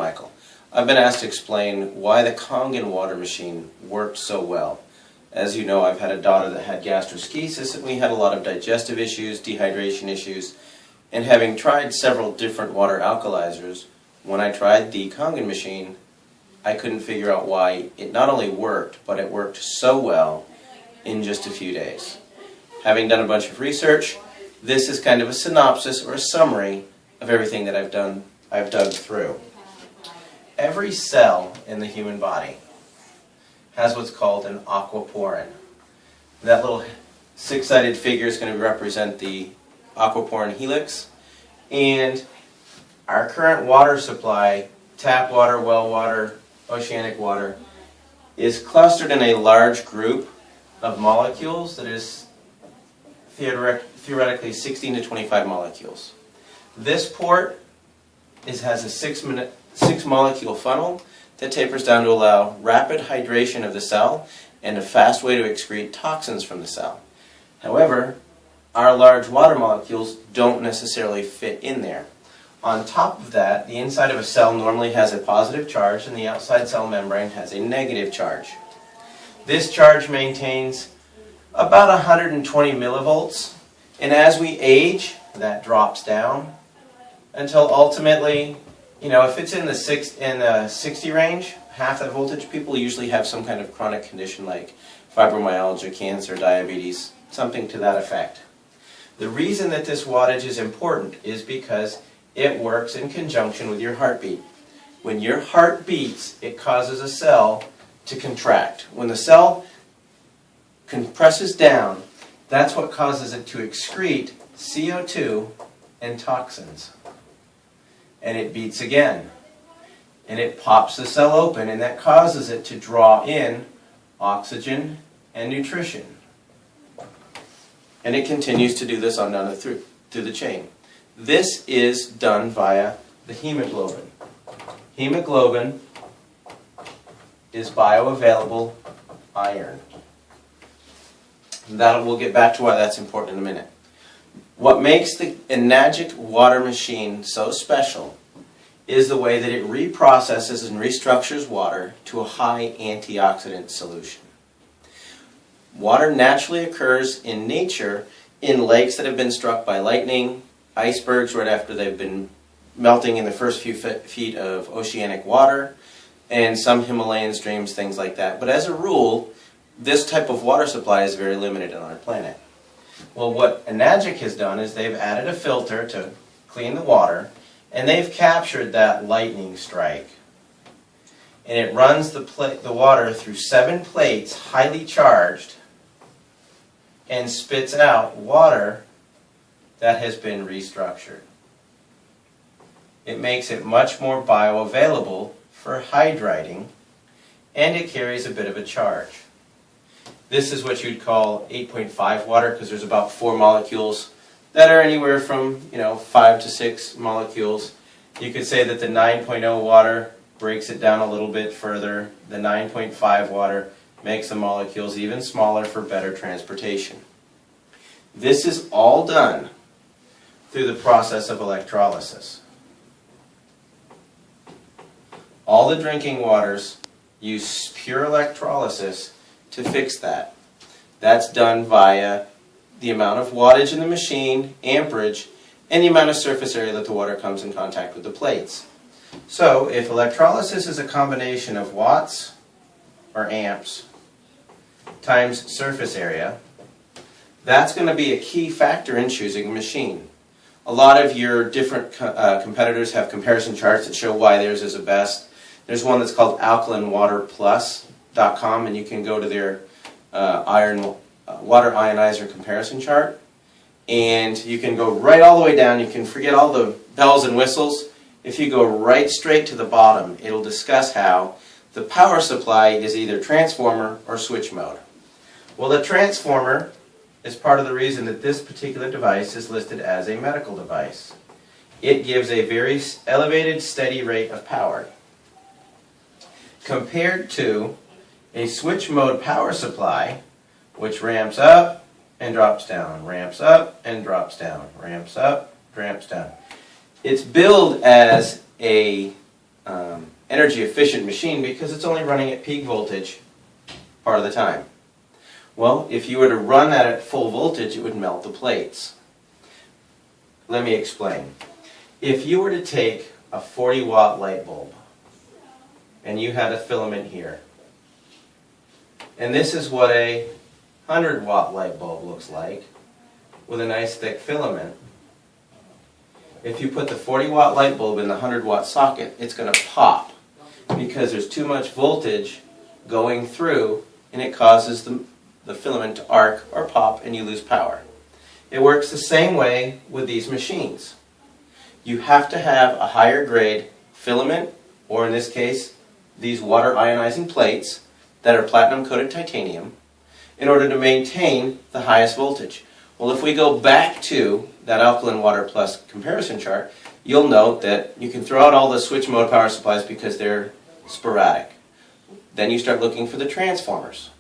Michael. I've been asked to explain why the Kangen water machine worked so well. As you know, I've had a daughter that had gastroschisis, and we had a lot of digestive issues, dehydration issues, and having tried several different water alkalizers, when I tried the Kangen machine, I couldn't figure out why it not only worked, but it worked so well in just a few days. Having done a bunch of research, this is kind of a synopsis or a summary of everything that I've dug through. Every cell in the human body has what's called an aquaporin. That little six-sided figure is going to represent the aquaporin helix, and our current water supply, tap water, well water, oceanic water, is clustered in a large group of molecules that is theoretically 16 to 25 molecules. This port has a six molecule funnel that tapers down to allow rapid hydration of the cell and a fast way to excrete toxins from the cell. However, our large water molecules don't necessarily fit in there. On top of that, the inside of a cell normally has a positive charge and the outside cell membrane has a negative charge. This charge maintains about 120 millivolts, and as we age, that drops down until ultimately, if it's in the 60 range, half that voltage, people usually have some kind of chronic condition like fibromyalgia, cancer, diabetes, something to that effect. The reason that this wattage is important is because it works in conjunction with your heartbeat. When your heart beats, it causes a cell to contract. When the cell compresses down, that's what causes it to excrete CO2 and toxins. And it beats again. And it pops the cell open, and that causes it to draw in oxygen and nutrition. And it continues to do this on down through the chain. This is done via the hemoglobin. Hemoglobin is bioavailable iron. We'll get back to why that's important in a minute. What makes the Enagic water machine so special is the way that it reprocesses and restructures water to a high antioxidant solution. Water naturally occurs in nature in lakes that have been struck by lightning, icebergs right after they've been melting in the first few feet of oceanic water, and some Himalayan streams, things like that. But as a rule, this type of water supply is very limited on our planet. Well, what Enagic has done is they've added a filter to clean the water, and they've captured that lightning strike. And it runs the water through 7 plates, highly charged, and spits out water that has been restructured. It makes it much more bioavailable for hydrating, and it carries a bit of a charge. This is what you'd call 8.5 water, because there's about 4 molecules that are anywhere from 5 to 6 molecules. You could say that the 9.0 water breaks it down a little bit further. The 9.5 water makes the molecules even smaller for better transportation. This is all done through the process of electrolysis. All the drinking waters use pure electrolysis to fix that. That's done via the amount of wattage in the machine, amperage, and the amount of surface area that the water comes in contact with the plates. So if electrolysis is a combination of watts or amps times surface area, that's going to be a key factor in choosing a machine. A lot of your different competitors have comparison charts that show why theirs is the best. There's one that's called alkalinwaterplus.com, and you can go to their water ionizer comparison chart, and you can go right all the way down. You can forget all the bells and whistles. If you go right straight to the bottom, it'll discuss how the power supply is either transformer or switch mode. Well, the transformer is part of the reason that this particular device is listed as a medical device. It gives a very elevated, steady rate of power, compared to a switch mode power supply, which ramps up and drops down, ramps up and drops down, ramps up, ramps down. It's billed as a energy efficient machine because it's only running at peak voltage part of the time. Well, if you were to run that at full voltage, it would melt the plates. Let me explain. If you were to take a 40-watt light bulb and you had a filament here, and this is what a 100-watt light bulb looks like with a nice thick filament. If you put the 40-watt light bulb in the 100-watt socket, it's going to pop because there's too much voltage going through and it causes the filament to arc or pop and you lose power. It works the same way with these machines. You have to have a higher grade filament, or in this case, these water ionizing plates that are platinum coated titanium, in order to maintain the highest voltage. Well, if we go back to that alkaline water plus comparison chart, you'll note that you can throw out all the switch mode power supplies because they're sporadic. Then you start looking for the transformers.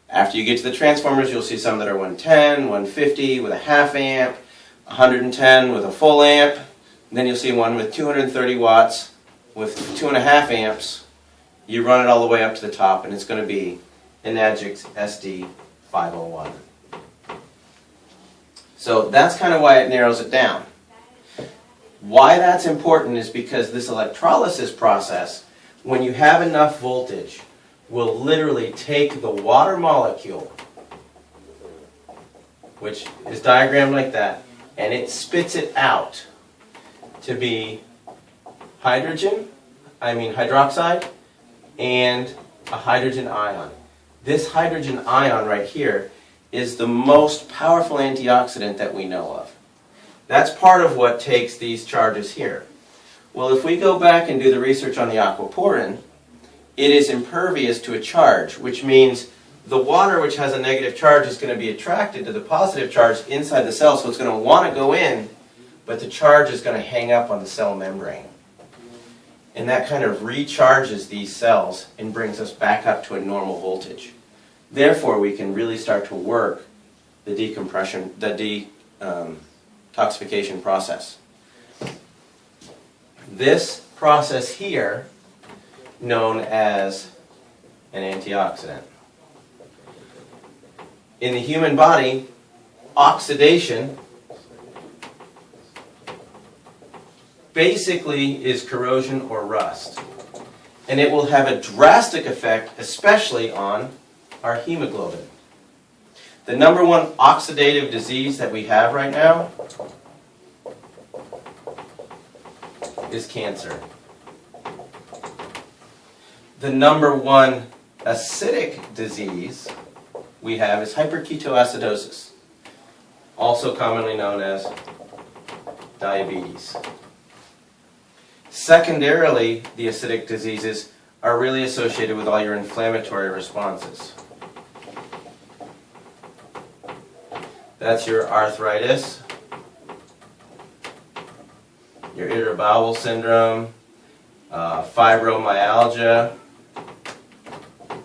After you get to the transformers, you'll see some that are 110, 150 with a half amp, 110 with a full amp. Then you'll see one with 230 watts with 2.5 amps. You run it all the way up to the top and it's going to be Enagic's SD501. So that's kind of why it narrows it down. Why that's important is because this electrolysis process, when you have enough voltage, will literally take the water molecule, which is diagrammed like that, and it spits it out to be hydroxide and a hydrogen ion. This hydrogen ion right here is the most powerful antioxidant that we know of. That's part of what takes these charges here. Well, if we go back and do the research on the aquaporin, it is impervious to a charge, which means the water which has a negative charge is going to be attracted to the positive charge inside the cell, so it's going to want to go in, but the charge is going to hang up on the cell membrane. And that kind of recharges these cells and brings us back up to a normal voltage. Therefore, we can really start to work the detoxification process. This process here, known as an antioxidant. In the human body, oxidation basically is corrosion or rust. And it will have a drastic effect, especially on our hemoglobin. The number one oxidative disease that we have right now is cancer. The number one acidic disease we have is hyperketoacidosis, also commonly known as diabetes. Secondarily, the acidic diseases are really associated with all your inflammatory responses. That's your arthritis, your irritable bowel syndrome, fibromyalgia,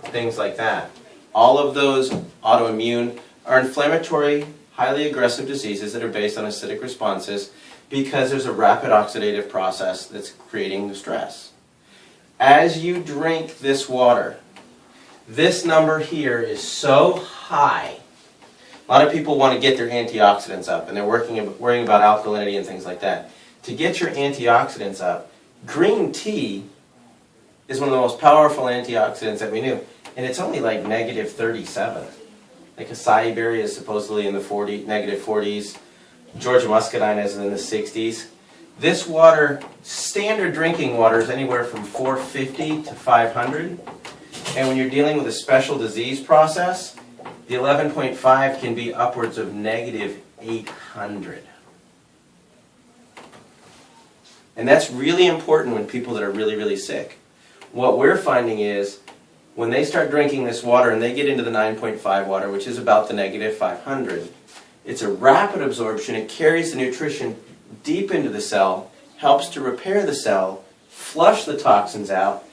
things like that. All of those autoimmune are inflammatory, highly aggressive diseases that are based on acidic responses because there's a rapid oxidative process that's creating the stress. As you drink this water, this number here is so high. A lot of people want to get their antioxidants up and they're worrying about alkalinity and things like that. To get your antioxidants up, green tea is one of the most powerful antioxidants that we knew. And it's only like negative 37. Like acai berry is supposedly in the negative 40s. Georgia muscadine is in the 60s. This water, standard drinking water, is anywhere from 450 to 500. And when you're dealing with a special disease process, the 11.5 can be upwards of negative 800. And that's really important when people that are really, really sick. What we're finding is when they start drinking this water and they get into the 9.5 water, which is about the negative 500, it's a rapid absorption. It carries the nutrition deep into the cell, helps to repair the cell, flush the toxins out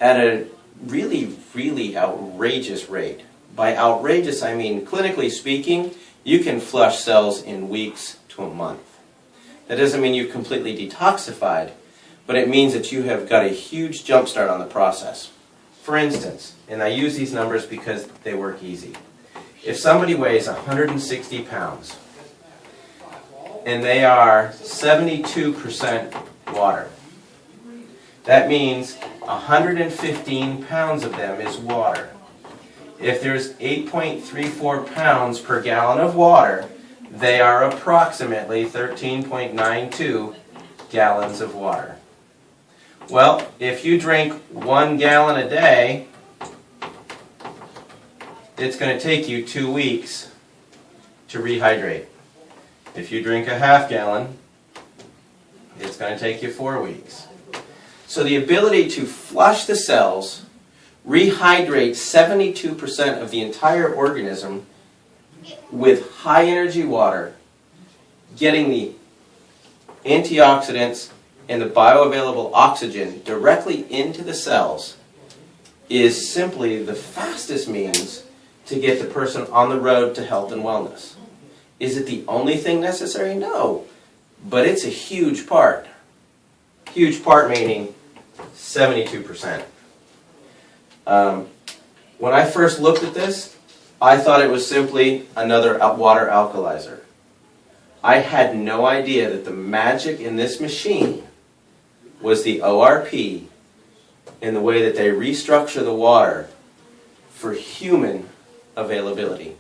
at a really, really outrageous rate. By outrageous, I mean, clinically speaking, you can flush cells in weeks to a month. That doesn't mean you've completely detoxified, but it means that you have got a huge jump start on the process. For instance, and I use these numbers because they work easy. If somebody weighs 160 pounds and they are 72% water, that means 115 pounds of them is water. If there's 8.34 pounds per gallon of water, they are approximately 13.92 gallons of water. Well, if you drink 1 gallon a day, it's going to take you 2 weeks to rehydrate. If you drink a half gallon, it's going to take you 4 weeks. So the ability to flush the cells, rehydrate 72% of the entire organism with high energy water, getting the antioxidants and the bioavailable oxygen directly into the cells, is simply the fastest means to get the person on the road to health and wellness. Is it the only thing necessary? No. But it's a huge part. Huge part meaning 72%. When I first looked at this, I thought it was simply another water alkalizer. I had no idea that the magic in this machine was the ORP in the way that they restructure the water for human availability.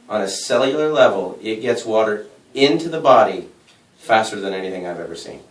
On a cellular level, it gets water into the body faster than anything I've ever seen.